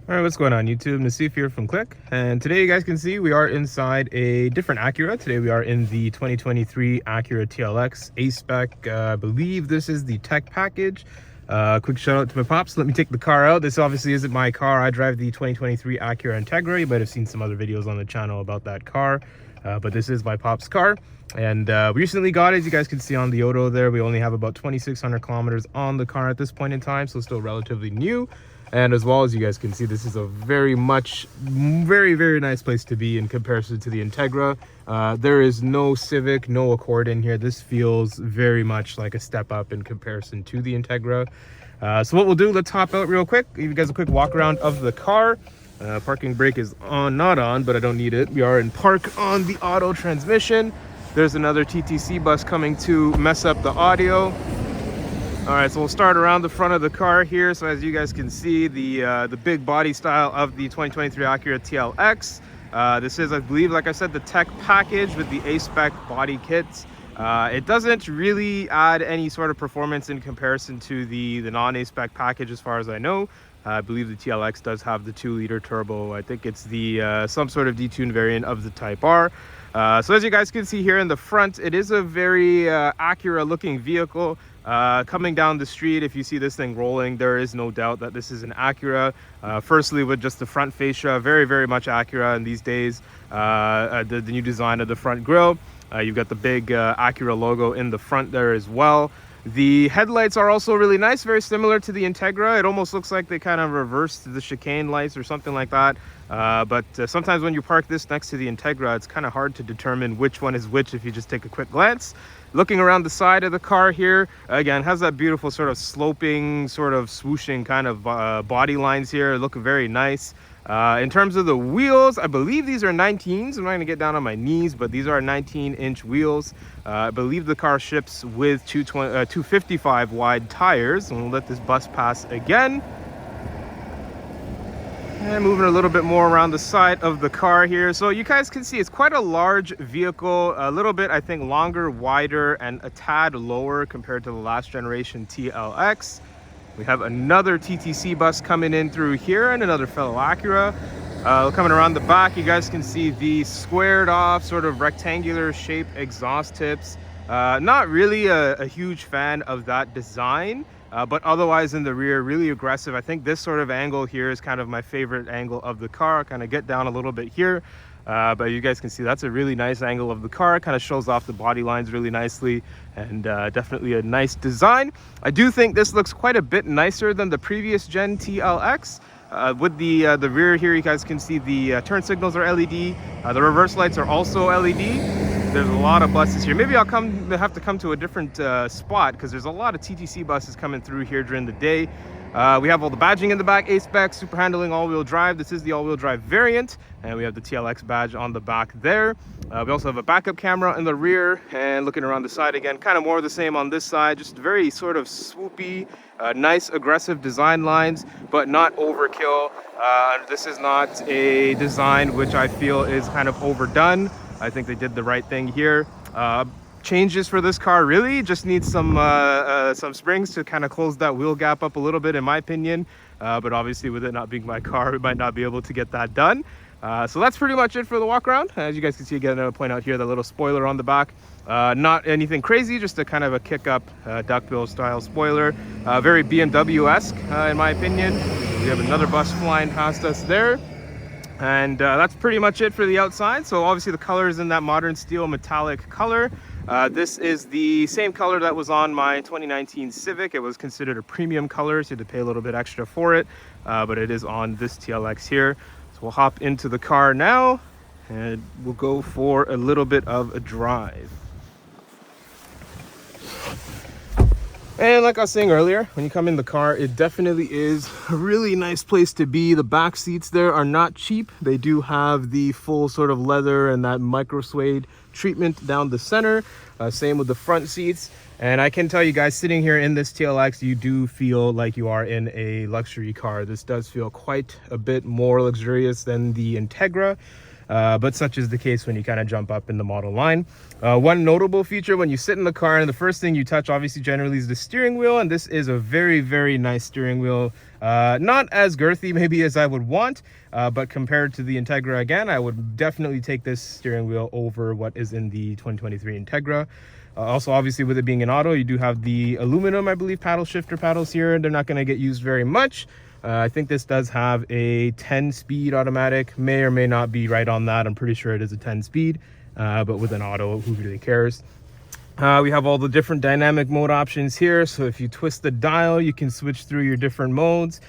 All right, what's going on YouTube? Nassif here from Click, and today you guys can see we are inside a different Acura. Today we are in the 2023 Acura TLX A Spec. I believe this is the tech package. Quick shout out to my pops. Let me take the car out. This obviously isn't my car. I drive the 2023 Acura Integra. You might have seen some other videos on the channel about that car, but this is my pop's car. And we recently got it, as you guys can see on the Odo there. We only have about 2,600 kilometers on the car at this point in time, so still relatively new. And as well, as you guys can see, this is a very nice place to be in comparison to the Integra. There is no Civic, no Accord in here. This feels very much like a step up in comparison to the Integra. So what we'll do, let's hop out real quick, give you guys a quick walk around of the car. Parking brake is on, not on, but I don't need it. We are in park on the auto transmission. There's another TTC bus coming to mess up the audio. All right, so we'll start around the front of the car here. So as you guys can see, the big body style of the 2023 Acura TLX. This is, I believe, like I said, the tech package with the A-Spec body kits. It doesn't really add any sort of performance in comparison to the non-A-Spec package as far as I know. I believe the TLX does have the 2-liter turbo. I think it's the some sort of detuned variant of the Type R. So as you guys can see here in the front, it is a very Acura looking vehicle. Coming down the street, if you see this thing rolling, there is no doubt that this is an Acura. Firstly, with just the front fascia, very much Acura in these days. The new design of the front grille. You've got the big Acura logo in the front there as well. The headlights are also really nice, very similar to the Integra. It almost looks like they kind of reversed the chicane lights or something like that. But sometimes when you park this next to the Integra, it's kind of hard to determine which one is which if you just take a quick glance. Looking around the side of the car here, again, has that beautiful sort of sloping, sort of swooshing kind of body lines here. Look very nice. In terms of the wheels, I believe these are 19s. I'm not gonna get down on my knees, but these are 19-inch wheels. I believe the car ships with 255 wide tires. And we'll let this bus pass again. And moving a little bit more around the side of the car here. So you guys can see it's quite a large vehicle, a little bit, I think, longer, wider, and a tad lower compared to the last generation TLX. We have another TTC bus coming in through here and another fellow Acura. Coming around the back, you guys can see the squared off sort of rectangular shape exhaust tips. Not really a huge fan of that design. But otherwise in the rear, really aggressive. I think this sort of angle here is kind of my favorite angle of the car. Kind of get down a little bit here. But you guys can see that's a really nice angle of the car. Kind of shows off the body lines really nicely, and definitely a nice design. I do think this looks quite a bit nicer than the previous gen TLX. With the rear here, you guys can see the turn signals are LED. The reverse lights are also LED. There's a lot of buses here. Maybe I'll have to come to a different spot, because there's a lot of TTC buses coming through here during the day. We have all the badging in the back, A-Spec, super handling, all-wheel drive. This is the all-wheel drive variant, and we have the TLX badge on the back there. We also have a backup camera in the rear, and looking around the side again, kind of more of the same on this side, just very sort of swoopy, nice aggressive design lines, but not overkill. This is not a design which I feel is kind of overdone. I think they did the right thing here. Changes for this car really just needs some springs to kind of close that wheel gap up a little bit, in my opinion. But obviously, with it not being my car, we might not be able to get that done. So that's pretty much it for the walk around. As you guys can see, again, I'll point out here the little spoiler on the back. Not anything crazy, just a kind of a kick up duckbill style spoiler. Very BMW-esque in my opinion. We have another bus flying past us there. And that's pretty much it for the outside. So obviously the color is in that modern steel metallic color. This is the same color that was on my 2019 Civic. It was considered a premium color, so you had to pay a little bit extra for it. But it is on this TLX here. So we'll hop into the car now and we'll go for a little bit of a drive. And like I was saying earlier, when you come in the car, it definitely is a really nice place to be. The back seats there are not cheap. They do have the full sort of leather and that micro suede treatment down the center. Same with the front seats. And I can tell you guys, sitting here in this TLX, you do feel like you are in a luxury car. This does feel quite a bit more luxurious than the Integra. but such is the case when you kind of jump up in the model line. One notable feature when you sit in the car, and the first thing you touch obviously generally is the steering wheel, and this is a very, very nice steering wheel. Not as girthy maybe as I would want, but compared to the Integra, again, I would definitely take this steering wheel over what is in the 2023 Integra. Also, obviously, with it being an auto, you do have the aluminum, I believe, paddle shifter paddles here. They're not going to get used very much. I think this does have a 10-speed automatic. May or may not be right on that. I'm pretty sure it is a 10-speed, but with an auto, who really cares? We have all the different dynamic mode options here. So if you twist the dial, you can switch through your different modes.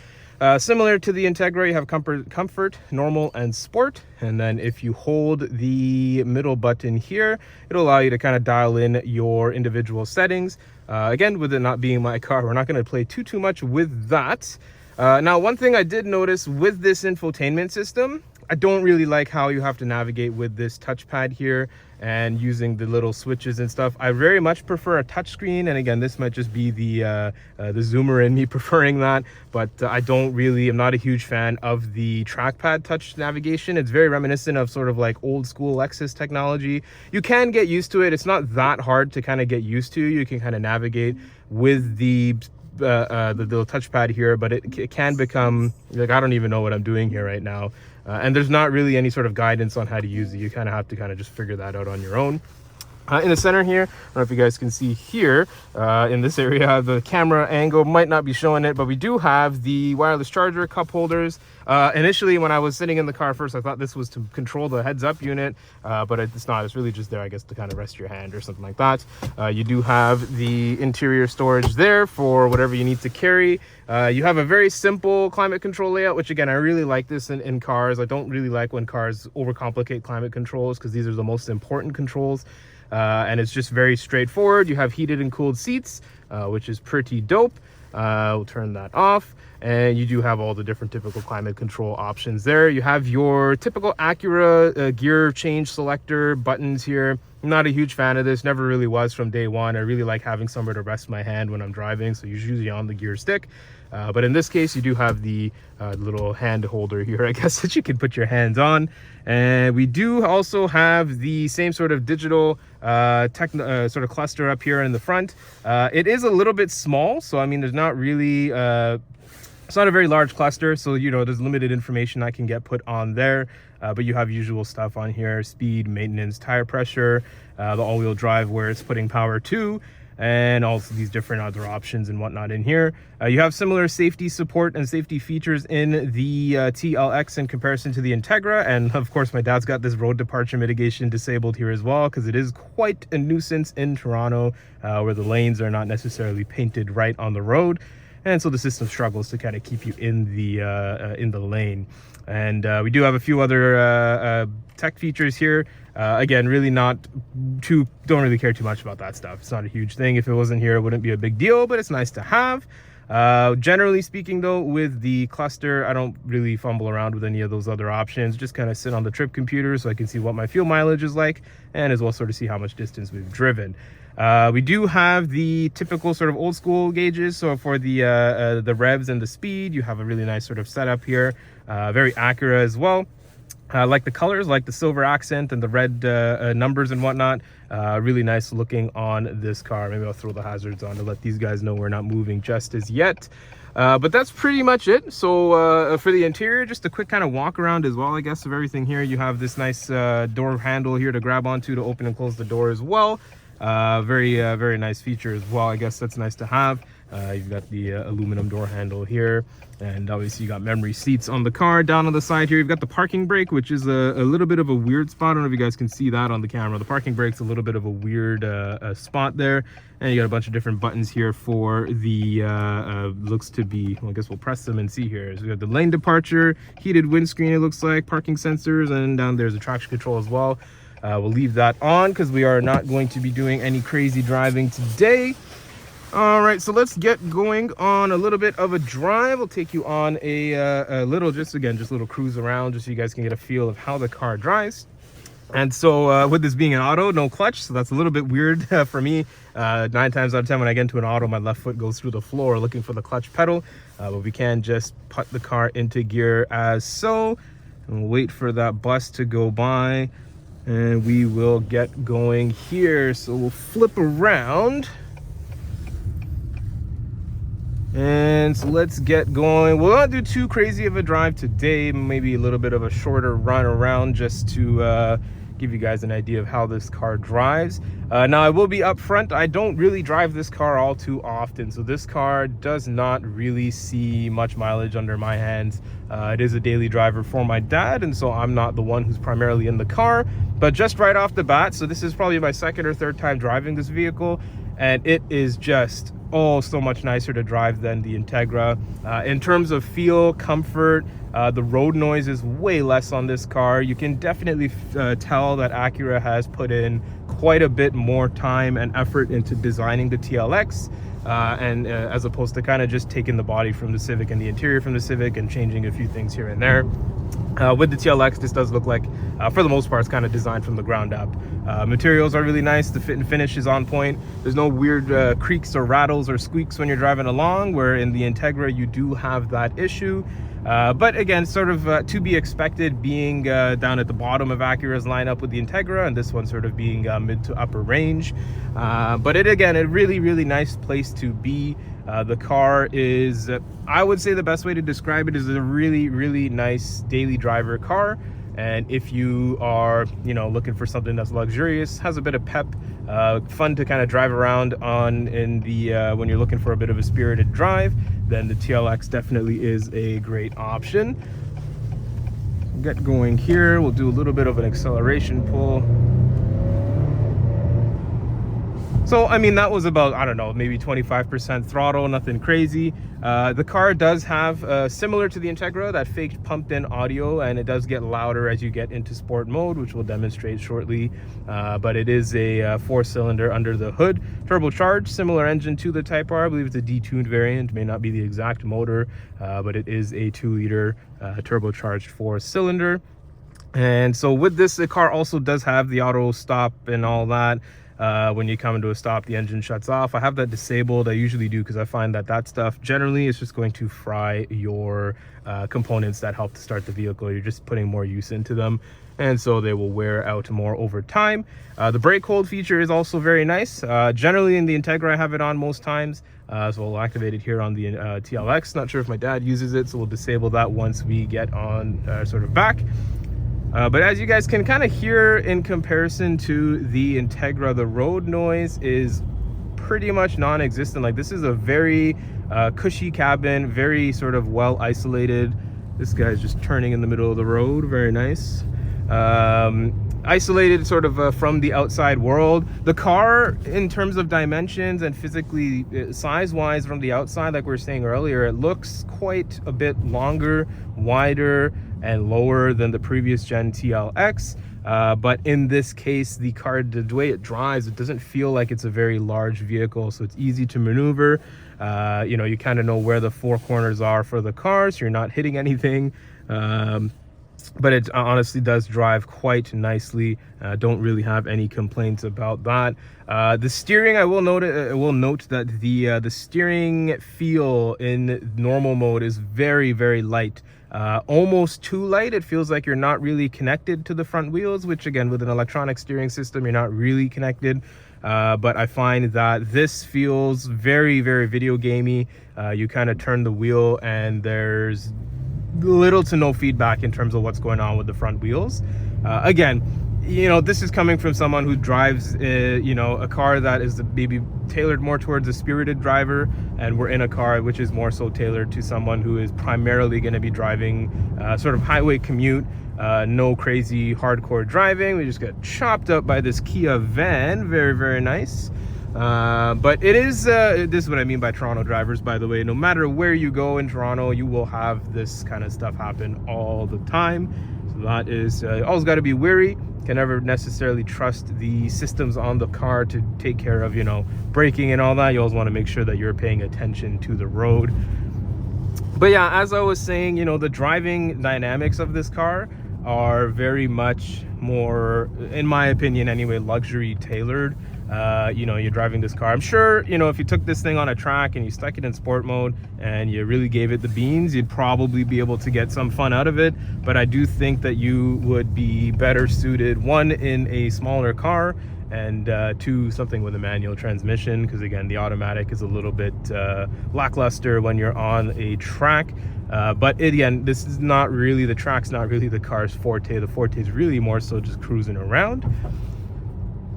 Similar to the Integra, you have comfort, normal, and sport. And then if you hold the middle button here, it'll allow you to kind of dial in your individual settings. Again, with it not being my car, we're not going to play too much with that. Now, one thing I did notice with this infotainment system, I don't really like how you have to navigate with this touchpad here and using the little switches and stuff. I very much prefer a touchscreen, and again, this might just be the zoomer in me preferring that, but I'm not a huge fan of the trackpad touch navigation. It's very reminiscent of sort of like old school Lexus technology. You can get used to it. It's not that hard to kind of get used to. You can kind of navigate with the little touchpad here, but it can become like, I don't even know what I'm doing here right now. And there's not really any sort of guidance on how to use it. You kind of have to just figure that out on your own. In the center here, I don't know if you guys can see here, in this area, the camera angle might not be showing it, but we do have the wireless charger cup holders. Initially, when I was sitting in the car first, I thought this was to control the heads-up unit, but it's not. It's really just there, I guess, to kind of rest your hand or something like that. You do have the interior storage there for whatever you need to carry. You have a very simple climate control layout, which again, I really like this in cars. I don't really like when cars overcomplicate climate controls, because these are the most important controls. And it's just very straightforward. You have heated and cooled seats, which is pretty dope. We'll turn that off. And you do have all the different typical climate control options there. You have your typical Acura gear change selector buttons here. I'm not a huge fan of this, never really was from day one. I really like having somewhere to rest my hand when I'm driving, so usually on the gear stick. But in this case, you do have the little hand holder here, I guess, that you can put your hands on. And we do also have the same sort of digital sort of cluster up here in the front. It is a little bit small, so I mean, there's not really it's not a very large cluster, so there's limited information I can get put on there. But you have usual stuff on here: speed, maintenance, tire pressure, the all-wheel drive where it's putting power to, and also these different other options and whatnot in here. You have similar safety support and safety features in the TLX in comparison to the Integra. And of course, my dad's got this road departure mitigation disabled here as well, because it is quite a nuisance in Toronto, where the lanes are not necessarily painted right on the road. And so the system struggles to kind of keep you in the lane. And we do have a few other tech features here. Again, really don't really care too much about that stuff. It's not a huge thing. If it wasn't here, it wouldn't be a big deal, but it's nice to have. Generally speaking though, with the cluster, I don't really fumble around with any of those other options. Just kind of sit on the trip computer so I can see what my fuel mileage is like, and as well sort of see how much distance we've driven. We do have the typical sort of old school gauges. So for the revs and the speed, you have a really nice sort of setup here. Very Acura as well. Like the colors, like the silver accent and the red numbers and whatnot. Really nice looking on this car. Maybe I'll throw the hazards on to let these guys know we're not moving just as yet. But that's pretty much it. So for the interior, just a quick kind of walk around as well, I guess, of everything here. You have this nice door handle here to grab onto to open and close the door as well. Very nice feature as well. I guess that's nice to have. You've got the aluminum door handle here, and obviously you got memory seats on the car. Down on the side here, you've got the parking brake, which is a little bit of a weird spot. I don't know if you guys can see that on the camera. The parking brake's a little bit of a weird spot there. And you got a bunch of different buttons here for the looks to be, well, I guess we'll press them and see here. So we got the lane departure, heated windscreen, it looks like, parking sensors, and down there's a traction control as well. We'll leave that on because we are not going to be doing any crazy driving today. All right, so let's get going on a little bit of a drive. We'll take you on a little, just a little cruise around, just so you guys can get a feel of how the car drives. And so with this being an auto, no clutch, so that's a little bit weird for me. 9 times out of 10 when I get into an auto, my left foot goes through the floor looking for the clutch pedal. But we can just put the car into gear as so. And we'll wait for that bus to go by and we will get going here. So we'll flip around. And so let's get going. We'll not do too crazy of a drive today, maybe a little bit of a shorter run around just to give you guys an idea of how this car drives. Now I will be upfront, I don't really drive this car all too often, so this car does not really see much mileage under my hands. It is a daily driver for my dad, and so I'm not the one who's primarily in the car. But just right off the bat, so this is probably my second or third time driving this vehicle, and it is just so much nicer to drive than the Integra. In terms of feel, comfort, the road noise is way less on this car. You can definitely tell that Acura has put in quite a bit more time and effort into designing the TLX, and as opposed to kind of just taking the body from the Civic and the interior from the Civic and changing a few things here and there. With the TLX, this does look like, for the most part, it's kind of designed from the ground up. Materials are really nice. The fit and finish is on point. There's no weird creaks or rattles or squeaks when you're driving along, where in the Integra you do have that issue. But again, sort of to be expected, being down at the bottom of Acura's lineup with the Integra, and this one sort of being mid to upper range. But again, a really nice place to be. The car is, I would say the best way to describe it is a really nice daily driver car. And if you are, looking for something that's luxurious, has a bit of pep, fun to kind of drive around on in the when you're looking for a bit of a spirited drive, then the TLX definitely is a great option. Get going here. We'll do a little bit of an acceleration pull. So, I mean, that was about, I don't know, maybe 25% throttle, nothing crazy. The car does have, similar to the Integra, that fake pumped in audio, and it does get louder as you get into sport mode, which we'll demonstrate shortly. But it is a 4-cylinder under the hood, turbocharged, similar engine to the Type R. I believe it's a detuned variant, may not be the exact motor, but it is a 2-liter turbocharged 4-cylinder. And so with this, the car also does have the auto stop and all that. When you come into a stop, the engine shuts off. I have that disabled. I usually do because I find that stuff generally is just going to fry your components that help to start the vehicle. You're just putting more use into them, and so they will wear out more over time. The brake hold feature is also very nice. Generally in the Integra I have it on most times, so we'll activate it here on the TLX. Not sure if my dad uses it, so we'll disable that once we get on sort of back. But as you guys can kind of hear in comparison to the Integra, the road noise is pretty much non-existent. Like, this is a very cushy cabin, very sort of well isolated. This guy's just turning in the middle of the road, very nice. Isolated sort of from the outside world. The car, in terms of dimensions and physically size-wise from the outside, like we were saying earlier, it looks quite a bit longer, wider, and lower than the previous gen TLX. But in this case, the car, the way it drives, it doesn't feel like it's a very large vehicle, so it's easy to maneuver. You kind of know where the 4 corners are for the car, so you're not hitting anything. But it honestly does drive quite nicely. Don't really have any complaints about that. The steering, I will note that the steering feel in normal mode is very light. Almost too light. It feels like you're not really connected to the front wheels, which again, with an electronic steering system, you're not really connected. But I find that this feels very video gamey. You kind of turn the wheel and there's little to no feedback in terms of what's going on with the front wheels. Again, this is coming from someone who drives a car that is maybe tailored more towards a spirited driver, and we're in a car which is more so tailored to someone who is primarily going to be driving sort of highway commute, no crazy hardcore driving. We just got chopped up by this Kia van, very nice. But it is, this is what I mean by Toronto drivers, by the way. No matter where you go in Toronto, you will have this kind of stuff happen all the time. So that is, always got to be wary. Can never necessarily trust the systems on the car to take care of, braking and all that. You always want to make sure that you're paying attention to the road. But yeah, as I was saying, the driving dynamics of this car are very much more, in my opinion anyway, luxury tailored. you know, you're driving this car. I'm sure, you know, if you took this thing on a track and you stuck it in sport mode and you really gave it the beans, you'd probably be able to get some fun out of it. But I do think that you would be better suited, one, in a smaller car, and two, something with a manual transmission, because again, the automatic is a little bit lackluster when you're on a track. But again, this is not really, the track's not really the car's forte. The forte is really more so just cruising around.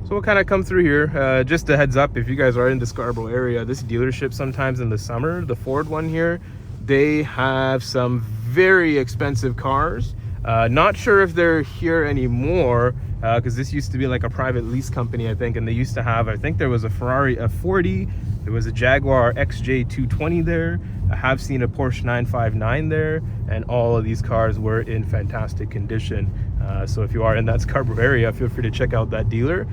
So we'll kind of come through here. Just a heads up, if you guys are in the Scarborough area, this dealership sometimes in the summer, the Ford one here, they have some very expensive cars. Not sure if they're here anymore, because this used to be like a private lease company, I think, and they used to have, I think there was a Ferrari F40, there was a Jaguar XJ220 there, I have seen a Porsche 959 there, and all of these cars were in fantastic condition. So if you are in that Scarborough area, feel free to check out that dealer.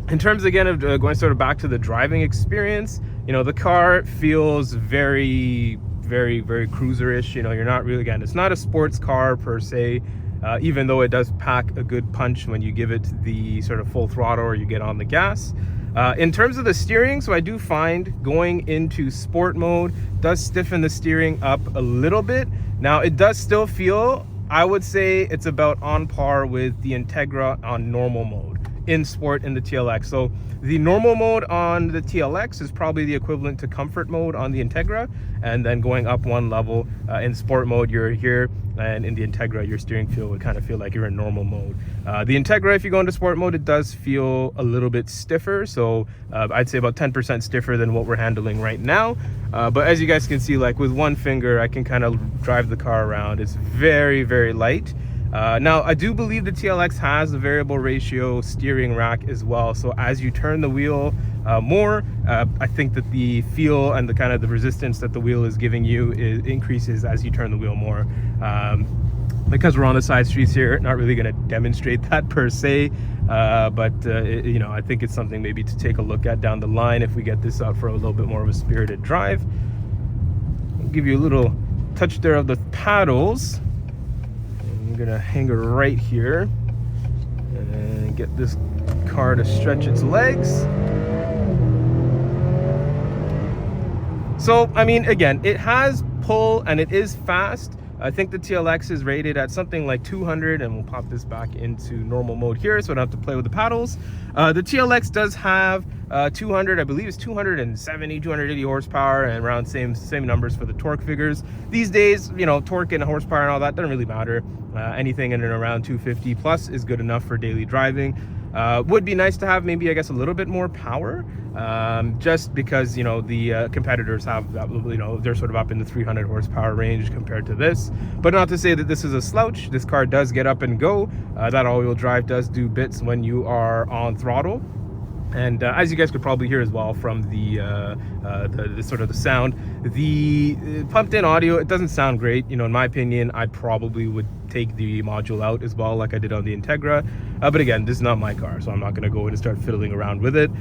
In terms again of going sort of back to the driving experience, you know, the car feels very cruiser-ish. You know, you're not really, again, it's not a sports car per se, even though it does pack a good punch when you give it the sort of full throttle or you get on the gas. In terms of the steering, so I do find going into sport mode does stiffen the steering up a little bit. Now it does still feel, I would say it's about on par with the Integra on normal mode in sport in the TLX. So the normal mode on the TLX is probably the equivalent to comfort mode on the Integra, and then going up one level in sport mode you're here, and in the Integra your steering feel would kind of feel like you're in normal mode. The Integra, if you go into sport mode, it does feel a little bit stiffer, so I'd say about 10% stiffer than what we're handling right now. But as you guys can see, like with one finger I can kind of drive the car around. It's very light. Now I do believe the TLX has a variable ratio steering rack as well, so as you turn the wheel more, I think that the feel and the kind of the resistance that the wheel is giving you increases as you turn the wheel more. Because we're on the side streets here, not really going to demonstrate that per se, but you know, I think it's something maybe to take a look at down the line if we get this out for a little bit more of a spirited drive. I'll give you a little touch there of the paddles. I'm gonna hang it right here and get this car to stretch its legs. So I mean, again, it has pull and it is fast. I think the TLX is rated at something like 200, and we'll pop this back into normal mode here so I don't have to play with the paddles. The TLX does have 200, I believe it's 270, 280 horsepower, and around same numbers for the torque figures. These days, you know, torque and horsepower and all that doesn't really matter. Anything in and around 250 plus is good enough for daily driving. Would be nice to have maybe, I guess, a little bit more power, just because, you know, the competitors have, you know, they're sort of up in the 300 horsepower range compared to this. But not to say that this is a slouch. This car does get up and go. That all-wheel drive does do bits when you are on throttle. And as you guys could probably hear as well from the sort of the sound, the pumped in audio, it doesn't sound great. You know, in my opinion, I probably would take the module out as well, like I did on the Integra. But again, this is not my car, so I'm not going to go in and start fiddling around with it.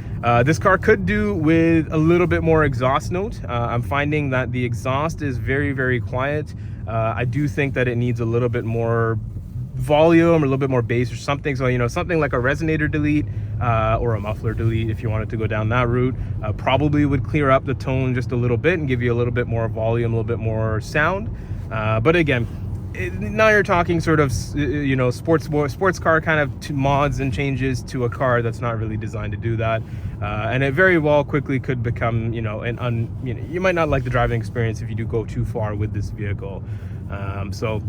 This car could do with a little bit more exhaust note. I'm finding that the exhaust is very quiet. I do think that it needs a little bit more volume or a little bit more bass or something. So, you know, something like a resonator delete or a muffler delete, if you wanted to go down that route, probably would clear up the tone just a little bit and give you a little bit more volume, a little bit more sound. But again, now you're talking sort of, you know, sports car kind of mods and changes to a car that's not really designed to do that. And it very well quickly could become, you know, you know, you might not like the driving experience if you do go too far with this vehicle. So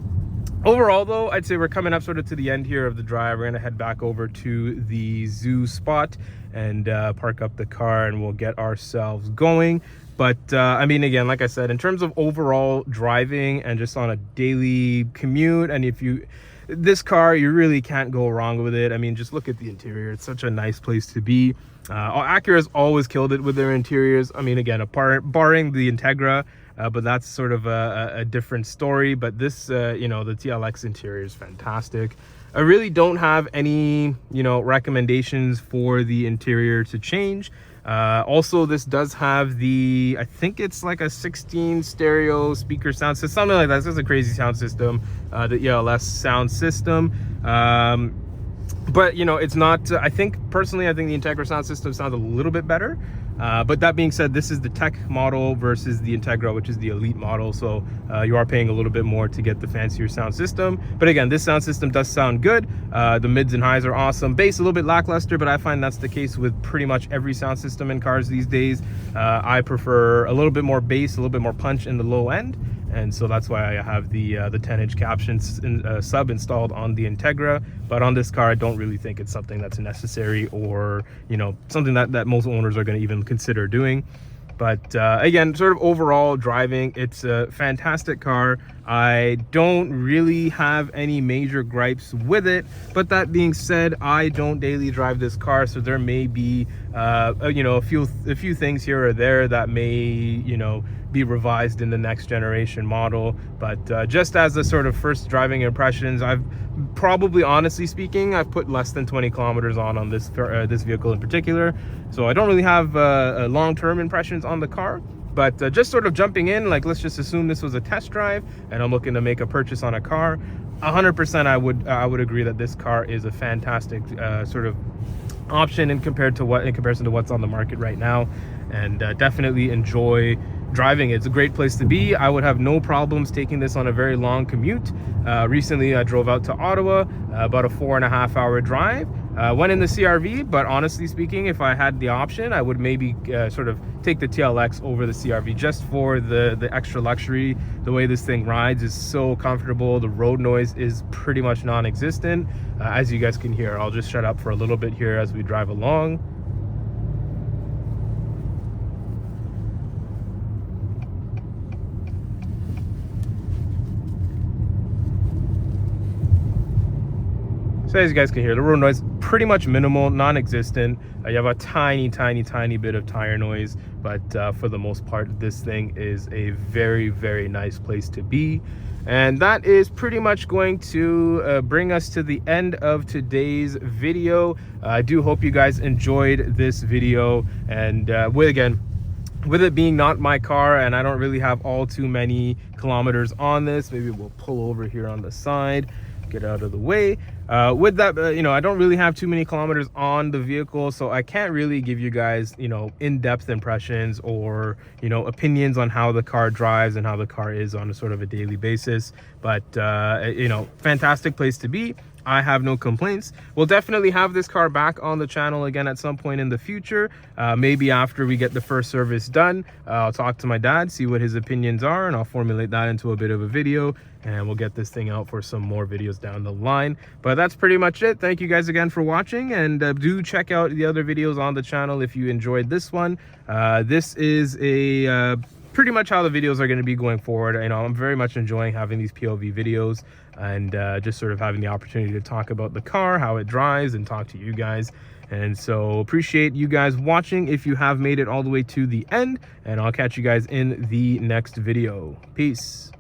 overall though, I'd say we're coming up sort of to the end here of the drive. We're gonna head back over to the zoo spot and park up the car, and we'll get ourselves going. But I mean, again, like I said, in terms of overall driving and just on a daily commute, and this car, you really can't go wrong with it. I mean, just look at the interior. It's such a nice place to be. Acura's always killed it with their interiors. I mean, again, barring the Integra, but that's sort of a different story. But this, you know, the TLX interior is fantastic. I really don't have any, you know, recommendations for the interior to change. Also, this does have the, I think it's like a 16 stereo speaker sound system, something like that. This is a crazy sound system, the ELS sound system. but you know, it's not, I think personally, I think the Integra sound system sounds a little bit better. But that being said, this is the tech model versus the Integra, which is the elite model. So you are paying a little bit more to get the fancier sound system. But again, this sound system does sound good. The mids and highs are awesome. Bass a little bit lackluster, but I find that's the case with pretty much every sound system in cars these days. I prefer a little bit more bass, a little bit more punch in the low end. And so that's why I have the 10-inch caption sub installed on the Integra. But on this car, I don't really think it's something that's necessary, or you know, something that most owners are going to even consider doing. But again, sort of overall driving, it's a fantastic car. I don't really have any major gripes with it. But that being said, I don't daily drive this car, so there may be you know, a few things here or there that may, you know, be revised in the next generation model. But just as a sort of first driving impressions, I've probably, honestly speaking, I've put less than 20 kilometers on this this vehicle in particular, so I don't really have long-term impressions on the car. But just sort of jumping in, like, let's just assume this was a test drive and I'm looking to make a purchase on a car, 100% I would agree that this car is a fantastic sort of option in comparison to what's on the market right now, and definitely enjoy driving it. It's a great place to be. I would have no problems taking this on a very long commute. Recently I drove out to Ottawa, about a 4.5 hour drive. Went in the CRV, but honestly speaking, if I had the option, I would maybe sort of take the TLX over the CRV, just for the extra luxury. The way this thing rides is so comfortable. The road noise is pretty much non-existent, as you guys can hear. I'll just shut up for a little bit here as we drive along. So as you guys can hear, the road noise pretty much minimal, non-existent. You have a tiny bit of tire noise, but for the most part, this thing is a very nice place to be. And that is pretty much going to bring us to the end of today's video. I do hope you guys enjoyed this video, and with it being not my car and I don't really have all too many kilometers on this, maybe we'll pull over here on the side, get out of the way. With that, you know, I don't really have too many kilometers on the vehicle, so I can't really give you guys, you know, in-depth impressions or, you know, opinions on how the car drives and how the car is on a sort of a daily basis. But you know, fantastic place to be. I have no complaints. We'll definitely have this car back on the channel again at some point in the future, maybe after we get the first service done. I'll talk to my dad, see what his opinions are, and I'll formulate that into a bit of a video, and we'll get this thing out for some more videos down the line. But that's pretty much it. Thank you guys again for watching, and do check out the other videos on the channel if you enjoyed this one. This is a pretty much how the videos are going to be going forward. You know, I'm very much enjoying having these POV videos, and just sort of having the opportunity to talk about the car, how it drives, and talk to you guys. And so appreciate you guys watching if you have made it all the way to the end, and I'll catch you guys in the next video. Peace.